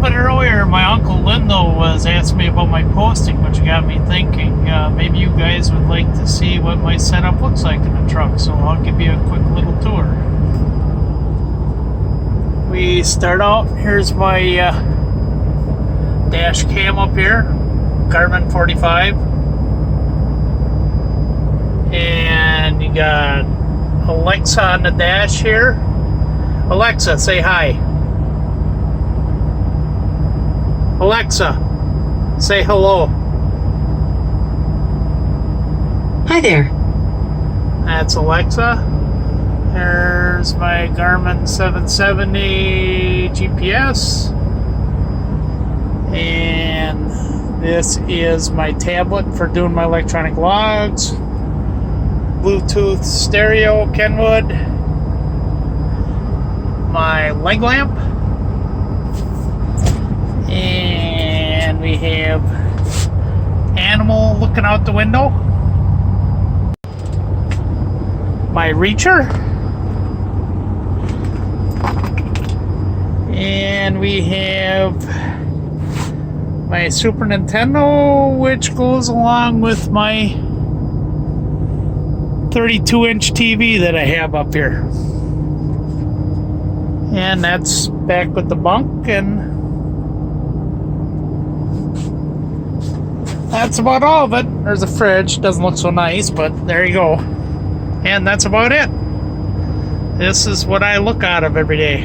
bit earlier, my Uncle Lindo was asking me about my posting, which got me thinking maybe you guys would like to see what my setup looks like in the truck, so I'll give you a quick little tour. We start out, here's my dash cam up here, Garmin 45. And you got Alexa on the dash here. Alexa, say hi. Alexa, say hello. Hi there. That's Alexa. There's my Garmin 770 GPS. And this is my tablet for doing my electronic logs. Bluetooth stereo Kenwood. My leg lamp. And we have animal looking out the window. My reacher. And we have my Super Nintendo, which goes along with my 32-inch TV that I have up here. And that's back with the bunk, and that's about all of it. There's a fridge, doesn't look so nice, but there you go. And that's about it. This is what I look out of every day.